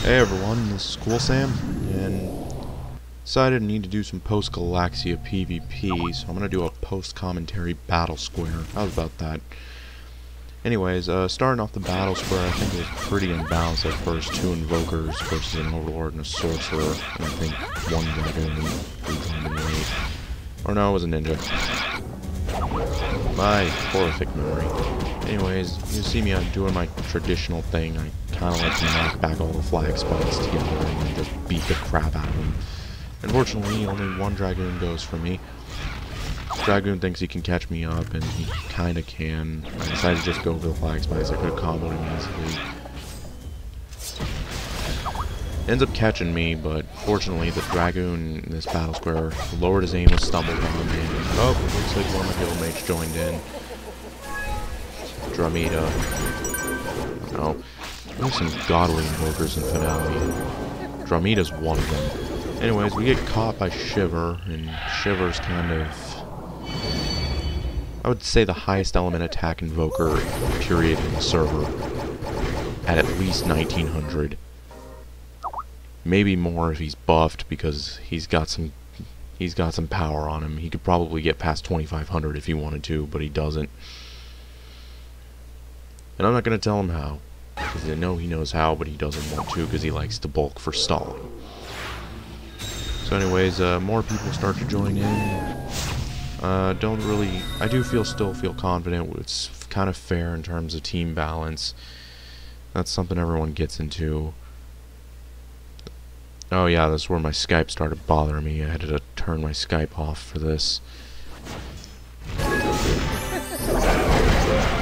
Hey everyone, this is Cool Sam, and decided I need to do some post-Galaxia PvP, so I'm gonna do a post-commentary Battlesquare. How's about that? Anyways, starting off the Battlesquare, I think it was pretty imbalanced at first. 2 Invokers versus an Overlord and a Sorcerer, and I think 1 Dragon and 3 Zombie. Or no, it was a Ninja. My horrific memory. Anyways, you see me doing my traditional thing. I kind of like to knock back all the flag spikes together and just beat the crap out of them. Unfortunately, only 1 Dragoon goes for me. Dragoon thinks he can catch me up, and he kind of can. I decided to just go for the flag spikes. I could have comboed him easily. Ends up catching me, but fortunately the Dragoon in this Battlesquare lowered his aim with Stumble Bomb, and oh, looks like one of my guild mates joined in. Dramita. Oh, there's some godly invokers in Finale. Dramita's one of them. Anyways, we get caught by Shiver, and Shiver's kind of, I would say, the highest element attack invoker period in the server at least 1900. Maybe more if he's buffed, because he's got some power on him. He could probably get past 2500 if he wanted to, but he doesn't. And I'm not going to tell him how, because I know he knows how, but he doesn't want to because he likes to bulk for stalling. So anyways, more people start to join in. I do still feel confident. It's kind of fair in terms of team balance. That's something everyone gets into. Oh yeah, this is where my Skype started bothering me. I had to turn my Skype off for this.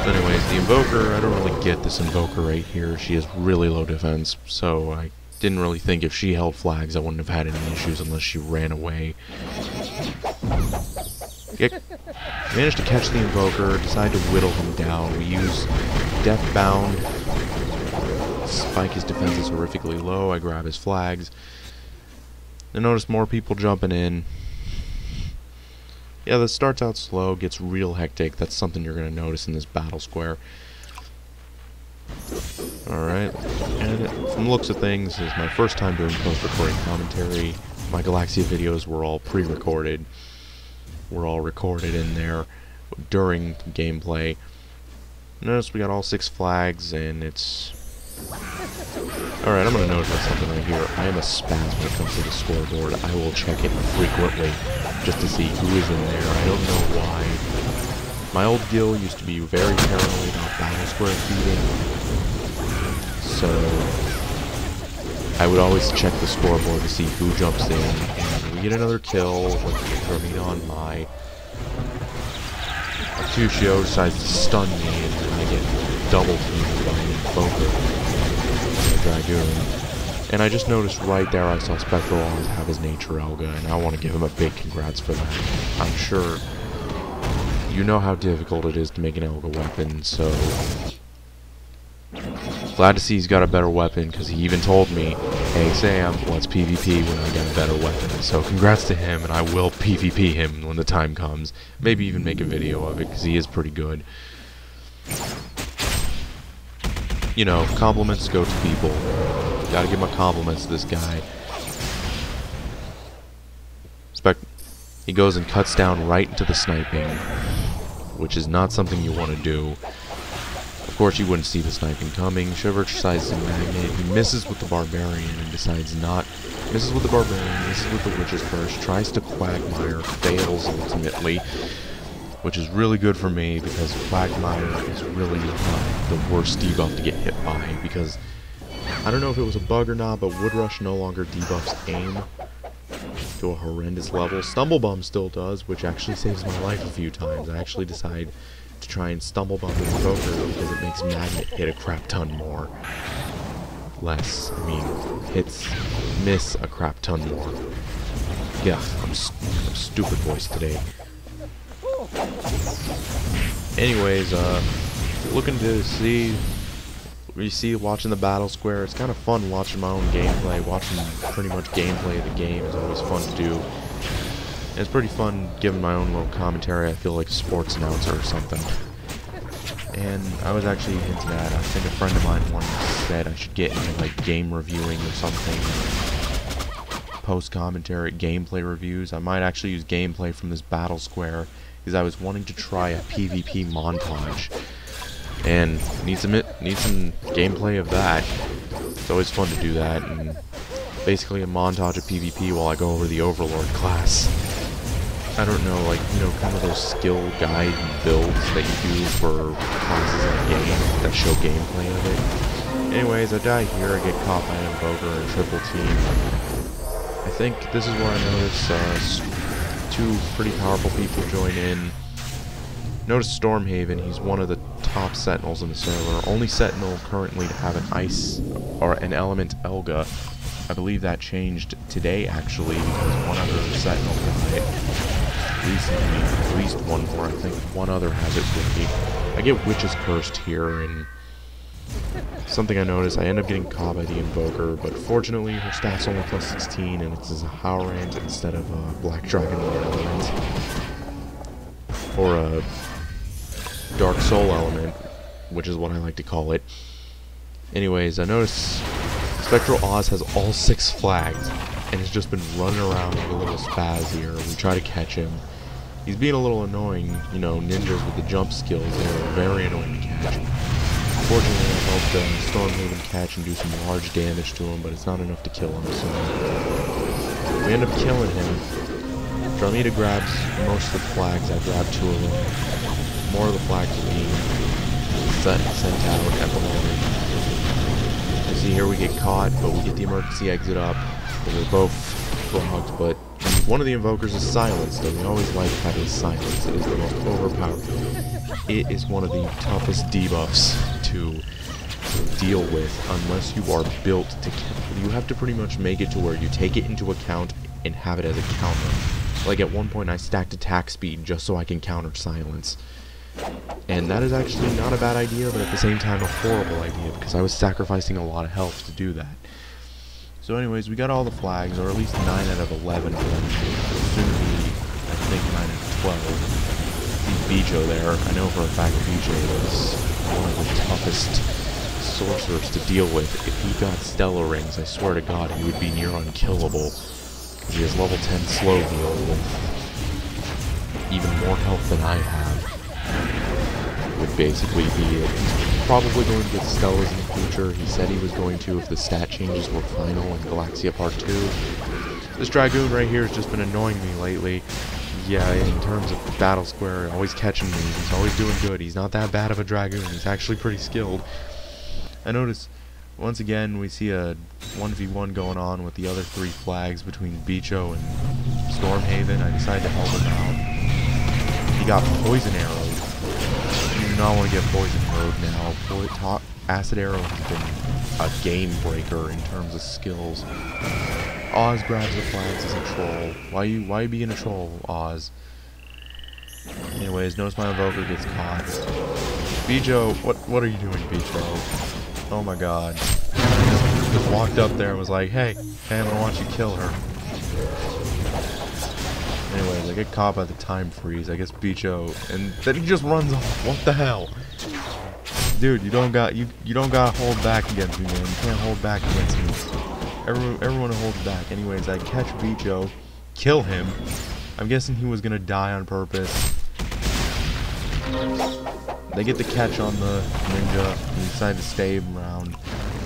Anyways, the Invoker, I don't really get this Invoker right here. She has really low defense, so I didn't really think if she held flags I wouldn't have had any issues unless she ran away. Managed to catch the Invoker, decided to whittle him down. We use Deathbound. Spike his defenses horrifically low. I grab his flags. I notice more people jumping in. Yeah, this starts out slow, gets real hectic. That's something you're going to notice in this Battlesquare. Alright, and from the looks of things, this is my first time doing post-recording commentary. My Galaxia videos were all pre-recorded. Were all recorded in there during gameplay. Notice we got all 6 flags, and it's... Alright, I'm going to notice something right here. I am a spaz when it comes to the scoreboard. I will check it frequently just to see who is in there. I don't know why. My old guild used to be very paranoid about Battlesquare feeding, so I would always check the scoreboard to see who jumps in, and we get another kill with Dramita on my. Tushio decides to stun me, and then I get double teamed by an Invoker. Dragoon. And I just noticed right there I saw Spectral Arms have his Nature Elga, and I want to give him a big congrats for that. I'm sure you know how difficult it is to make an Elga weapon, so glad to see he's got a better weapon, because he even told me, hey Sam, let's PvP when I get a better weapon. So congrats to him, and I will PvP him when the time comes. Maybe even make a video of it, because he is pretty good. You know, compliments go to people. Gotta give my compliments to this guy. He goes and cuts down right into the sniping, which is not something you want to do. Of course, you wouldn't see the sniping coming. Shiver exercises a magnet. He misses with the Barbarian and decides not. Misses with the Barbarian, misses with the Witch's Curse, tries to Quagmire, fails ultimately. Which is really good for me, because Quagmire is really the worst debuff to get hit by, because I don't know if it was a bug or not, but Wood Rush no longer debuffs aim to a horrendous level. Stumble Bomb still does, which actually saves my life a few times. I actually decide to try and Stumble Bomb the Invoker because it makes Magnet hit a crap ton more. Miss a crap ton more. Yeah, I'm stupid voice today. Anyways, looking to see watching the Battlesquare. It's kind of fun watching my own gameplay. Watching pretty much gameplay of the game is always fun to do. And it's pretty fun giving my own little commentary. I feel like a sports announcer or something. And I was actually into that. I think a friend of mine once said I should get into like game reviewing or something. Post-commentary, gameplay reviews. I might actually use gameplay from this Battlesquare because I was wanting to try a PvP montage. And need some gameplay of that. It's always fun to do that, and basically a montage of PvP while I go over the Overlord class. I don't know, like, you know, kind of those skill guide builds that you do for classes in a game that show gameplay of it. Anyways, I die here, I get caught by an Invoker and triple team. I think this is where I notice two pretty powerful people join in. Notice Stormhaven, he's one of the top Sentinels in the server. Only Sentinel currently to have an ice, or an element Elga. I believe that changed today, actually, because one other Sentinel died recently. At least one more, I think one other has it with me. I get Witch's Cursed here, and something I noticed, I end up getting caught by the Invoker, but fortunately her stat's only plus 16, and it's a Howrant instead of a Black Dragon Lord element. Or a Dark Soul element, which is what I like to call it. Anyways, I notice Spectral Oz has all 6 flags, and has just been running around like a little spaz here. We try to catch him. He's being a little annoying, you know, ninjas with the jump skills, they're very annoying to catch. Fortunately, I helped Stormhaven catch and do some large damage to him, but it's not enough to kill him, so we end up killing him. Dramita grabs most of the flags, I grab 2 of them. More of the flags are being sent out at the moment. You see here we get caught, but we get the emergency exit up. We're both frogged, but one of the invokers is silenced, and we always like having silence. It is the most overpowered. It is one of the toughest debuffs to deal with, unless you are built to kill. You have to pretty much make it to where you take it into account and have it as a counter. Like at one point I stacked attack speed just so I can counter silence. And that is actually not a bad idea, but at the same time a horrible idea, because I was sacrificing a lot of health to do that. So anyways, we got all the flags, or at least 9 out of 11 of them. Soon to be, I think, 9 out of 12. See Bijo there. I know for a fact Bijo was one of the toughest sorcerers to deal with. If he got Stellar Rings, I swear to God, he would be near unkillable. He has level 10 slow heal with even more health than I have. Would basically be it. He's probably going to get Stellas in the future. He said he was going to if the stat changes were final in Galaxia Part 2. This Dragoon right here has just been annoying me lately. Yeah, in terms of Battlesquare, always catching me. He's always doing good. He's not that bad of a Dragoon. He's actually pretty skilled. I notice, once again, we see a 1v1 going on with the other 3 flags between Bicho and Stormhaven. I decided to help him out. He got poison arrowed. I do not want to get poison arrowed now. Acid arrow has been a game breaker in terms of skills. Oz grabs the flags as a troll. Why you being a troll, Oz? Anyways, notice my invoker gets caught. Bijo, what are you doing, Bijo? Oh my God. Just walked up there and was like, hey, I'm gonna watch you kill her. Anyways, I get caught by the time freeze. I guess Bicho, and then he just runs off. What the hell? Dude, you don't gotta hold back against me, man. You can't hold back against me. Everyone holds back. Anyways, I catch Bicho, kill him. I'm guessing he was gonna die on purpose. They get the catch on the ninja, and decide to stay around.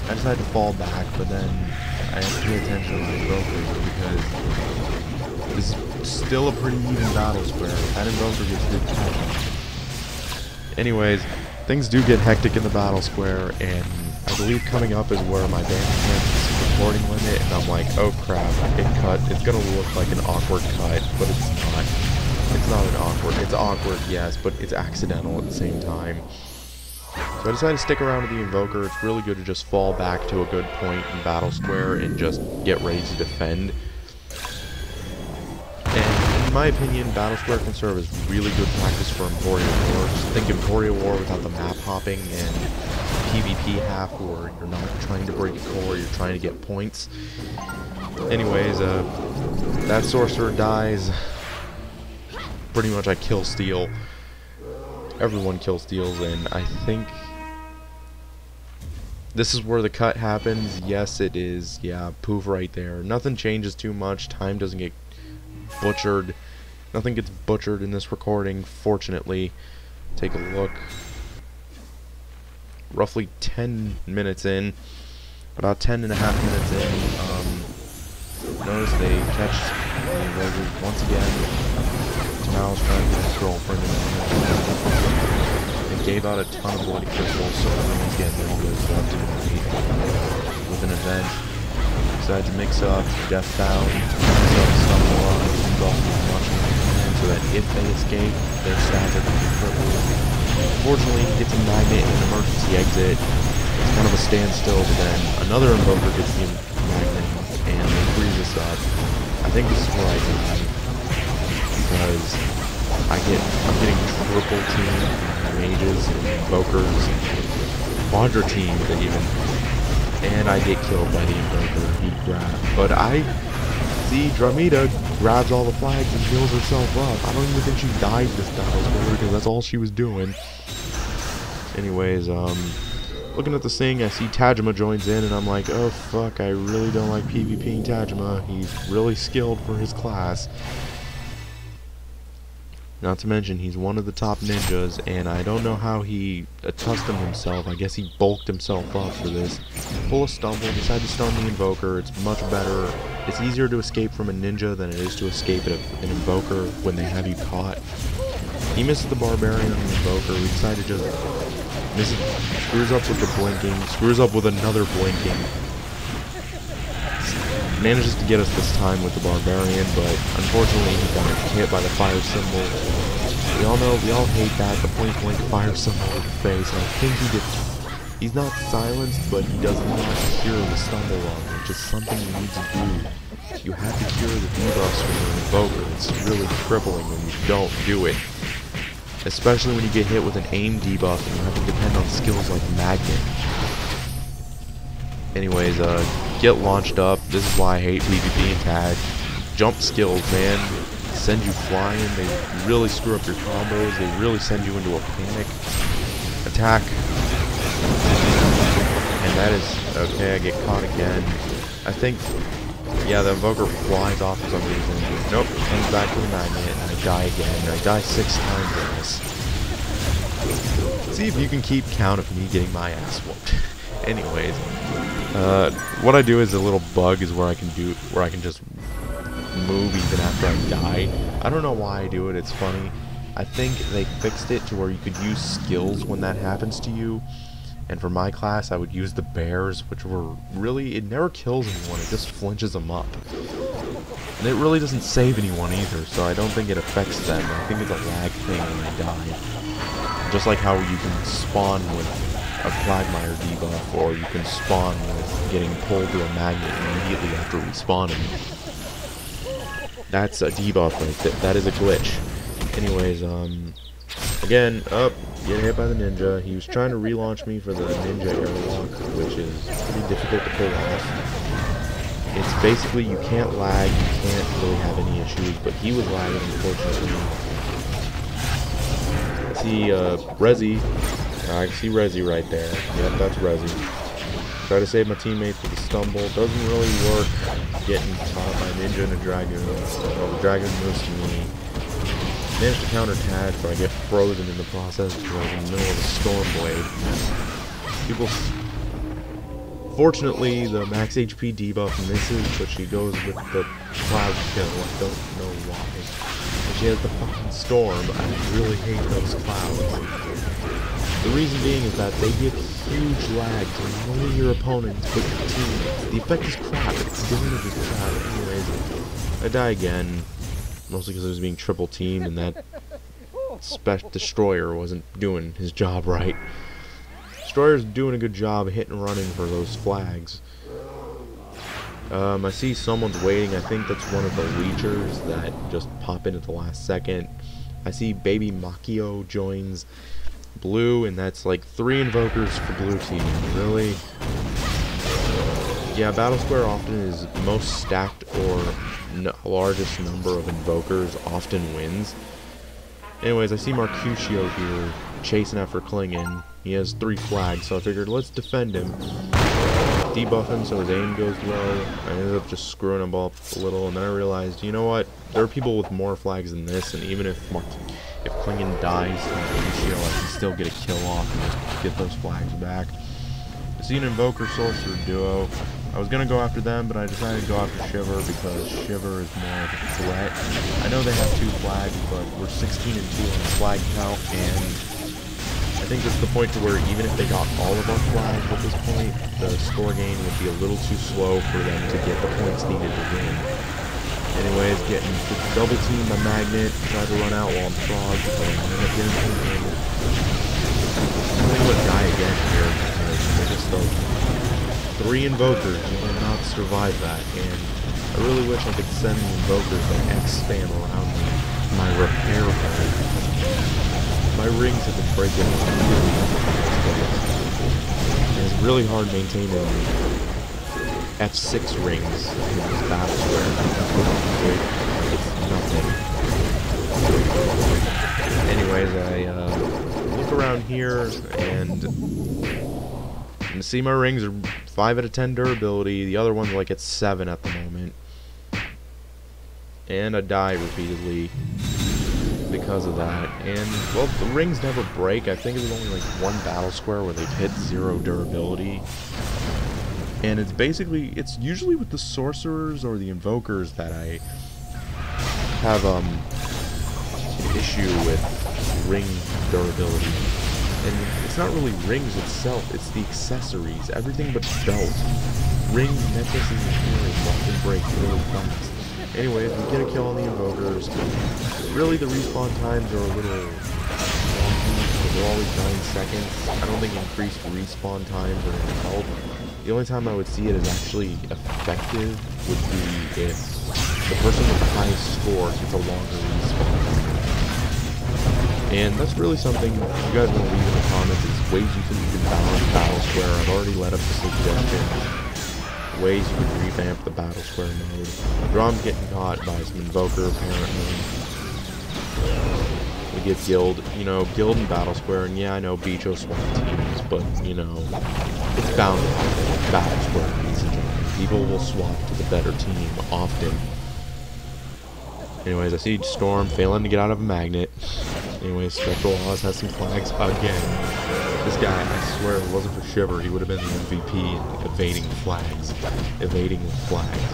I decided to fall back, but then I have to pay attention to my invoker because this is still a pretty even Battlesquare. That invoker gets good catch. Anyways, things do get hectic in the Battlesquare, and I believe coming up is where my bandwidth recording limit, and I'm like, oh crap, it's gonna look like an awkward cut, but it's not. It's not an awkward, it's awkward, yes, but it's accidental at the same time. So I decided to stick around with the Invoker. It's really good to just fall back to a good point in Battlesquare and just get ready to defend. And in my opinion, Battlesquare can serve as really good practice for Emporia War. Just think Emporia War without the map hopping and PvP half, where you're not trying to break a core, you're trying to get points. Anyways, that sorcerer dies. Pretty much I kill Steel. everyone kill steals, and I think this is where the cut happens. Yes, it is. Yeah, poof right there. Nothing changes too much. Time doesn't get butchered. Nothing gets butchered in this recording, fortunately. Take a look. Roughly 10 minutes in. About 10 and a half minutes in. Notice they catch the invaders once again. Tamal's trying to get his girlfriend in. They gave out a ton of bloody crystals, so everyone's getting their goods left and right. With an event, decide to mix up Death Bound, mix up Stumble on, and off as much as they can, so that if they escape, their stats are going to be crippled. Unfortunately, he gets a magnet and an emergency exit. It's kind of a standstill, but then another invoker gets the magnet and they freeze us up. I think this is where I die, because I'm getting triple teamed mages and invokers, quadra teamed even, and I get killed by the invoker. He grabs, but I see Dramita grabs all the flags and heals herself up. I don't even think she died this Battlesquare, because that's all she was doing. Anyways, looking at this thing, I see Tajima joins in, and I'm like, oh fuck, I really don't like PvPing Tajima. He's really skilled for his class. Not to mention, he's one of the top ninjas, and I don't know how he accustomed himself. I guess he bulked himself up for this. Full of stumble, decided to stun the invoker. It's much better. It's easier to escape from a ninja than it is to escape an invoker when they have you caught. He misses the barbarian on the invoker. We decided to just screws up with the blinking, screws up with another blinking. Manages to get us this time with the barbarian, but unfortunately he got hit by the fire symbol. We all hate that, the point blank fire symbol in the face, and I think he's not silenced, but he does not cure the stumble on, which is something you need to do. You have to cure the debuffs from your invoker. It's really crippling when you don't do it. Especially when you get hit with an aim debuff and you have to depend on skills like Magnet. Anyways, get launched up. This is why I hate PvP and tag. Jump skills, man, send you flying. They really screw up your combos. They really send you into a panic. Attack. And that is... okay, I get caught again. I think... yeah, the invoker flies off for some reason. Nope, comes back to the magnet, and I die again. I die 6 times in this. See if you can keep count of me getting my ass whooped. Anyways, what I do is a little bug is where I can just move even after I die. I don't know why I do it. It's funny. I think they fixed it to where you could use skills when that happens to you. And for my class, I would use the bears, which were really, it never kills anyone, it just flinches them up. And it really doesn't save anyone either, so I don't think it affects them. I think it's a lag thing when they die. Just like how you can spawn with a Quagmire debuff, or you can spawn with getting pulled to a magnet immediately after respawning. That's a debuff right there. That is a glitch. Anyways, again, get hit by the ninja. He was trying to relaunch me for the ninja airlock, which is pretty difficult to pull off. It's basically, you can't lag, you can't really have any issues, but he was lagging, unfortunately. I see, Resi. I can see Resi right there. Yep, that's Resi. Try to save my teammates with a stumble. Doesn't really work. Getting caught by a ninja and a dragoon. Well, the dragoon moves to me. Managed to counter tag, but I get frozen in the process because I was in the middle of a storm blade. Fortunately, the max HP debuff misses, but she goes with the cloud kill. I don't know why. And she has the fucking storm. I really hate those clouds. The reason being is that they give huge lag to only your opponents but your teammates. The effect is crap. Its damage is crap. Anyways, I die again. Mostly because I was being triple teamed and that Destroyer wasn't doing his job right. Destroyer's doing a good job hitting and running for those flags. I see someone's waiting. I think that's one of the leechers that just pop in at the last second. I see Baby Makio joins blue, and that's like 3 invokers for blue team. Really? Yeah, Battlesquare often is most stacked or largest number of invokers often wins. Anyways, I see Mercutio here. chasing after Klingon. He has 3 flags, so I figured let's defend him. Debuff him so his aim goes low. I ended up just screwing him up a little, and then I realized, you know what? There are people with more flags than this, and even if Klingon dies from the ratio, I can still get a kill off and just get those flags back. I see an Invoker Sorcerer duo. I was gonna go after them, but I decided to go after Shiver because Shiver is more of a threat. I know they have 2 flags, but we're 16 and 2 on the flag count, and I think this is the point to where even if they got all of our flags at this point, the score gain would be a little too slow for them to get the points needed to win. Anyways, getting double teamed by Magnet, tried to run out while I'm frog, but I ended up getting him. I'm gonna go die again here because they just those 3 invokers. You will not survive that, and I really wish I could send the invokers that X-spam around me. My repair hold. My rings have been breaking up. And it's really hard maintaining F6 rings in this Battlesquare. It's nothing. Anyways, I look around here and see my rings are 5 out of 10 durability. The other one's like at 7 at the moment. And I die repeatedly because of that. And, well, the rings never break. I think it was only like 1 Battlesquare where they've hit 0 durability. And it's basically, it's usually with the sorcerers or the invokers that I have an issue with ring durability. And it's not really rings itself, it's the accessories, everything but belt. Ring, necklaces, and earrings often break really fast. Anyways, we get a kill on the invokers. Really, the respawn times are a little wonky. They're always 9 seconds. I don't think increased respawn times are going to help. The only time I would see it as actually effective would be if the person with the highest score gets a longer respawn. And that's really something you guys want to leave in the comments is ways you can balance Battlesquare. I've already let up the suggestion. Ways you can revamp the Battlesquare mode. Drom's getting caught by some Invoker apparently. We get Guild, you know, Guild and Battlesquare, and yeah, I know Bicho swap teams, but, you know, it's bound to happen. Battlesquare, ladies and gentlemen. People will swap to the better team often. Anyways, I see Storm failing to get out of a magnet. Anyways, Spectral Oz has some flags again. This guy, I swear, if it wasn't for Shiver, he would have been the MVP in evading flags. Evading with flags.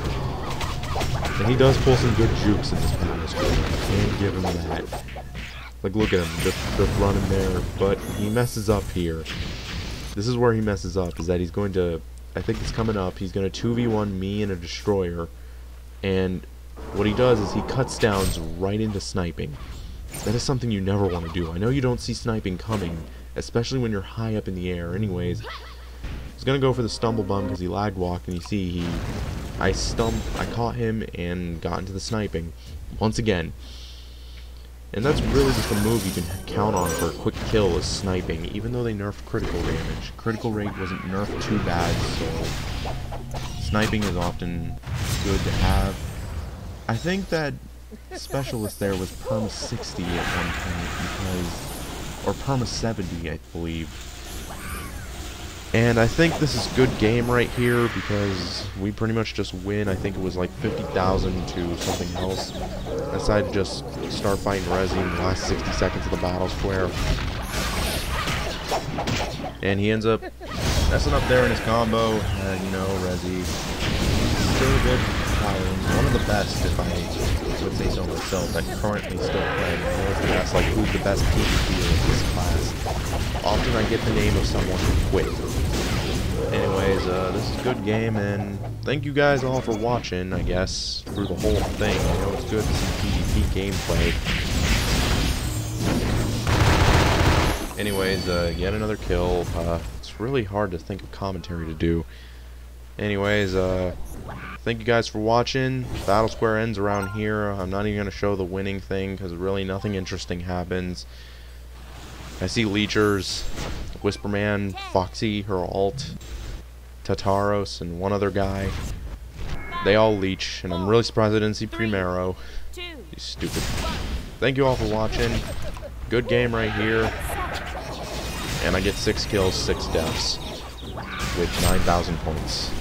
And he does pull some good jukes in this Battlesquare. I can't give him that. Like, look at him, just running there. But he messes up here. This is where he messes up, is that he's going to, I think it's coming up, he's going to 2v1 me and a Destroyer. And what he does is he cuts downs right into sniping. That is something you never want to do. I know you don't see sniping coming, especially when you're high up in the air. Anyways, I was gonna go for the stumble bum because he lag walked, and you see I caught him and got into the sniping once again. And that's really just a move you can count on for a quick kill is sniping, even though they nerfed critical damage. Critical rate wasn't nerfed too bad, so sniping is often good to have. I think that Specialist there was perma 60 at one point because, or perma 70 I believe. And I think this is good game right here because we pretty much just win. I think it was like 50,000 to something else. I decided to just start fighting Resi in the last 60 seconds of the Battlesquare. And he ends up messing up there in his combo. You know, Resi still good Paladin. One of the best, if I would say so myself, that currently still playing. I know if you ask, like, who's the best PvP in this class, often I get the name of someone who quit. Anyways, this is a good game, and thank you guys all for watching, I guess, through the whole thing. I know it's good to see PvP gameplay. Anyways, yet another kill. It's really hard to think of commentary to do. Anyways, thank you guys for watching. Battlesquare ends around here. I'm not even going to show the winning thing because really nothing interesting happens. I see Leechers, Whisperman, Foxy, her alt, Tataros, and one other guy. They all leech, and I'm really surprised I didn't see Primero. He's stupid. Thank you all for watching. Good game right here. And I get 6 kills, 6 deaths, with 9,000 points.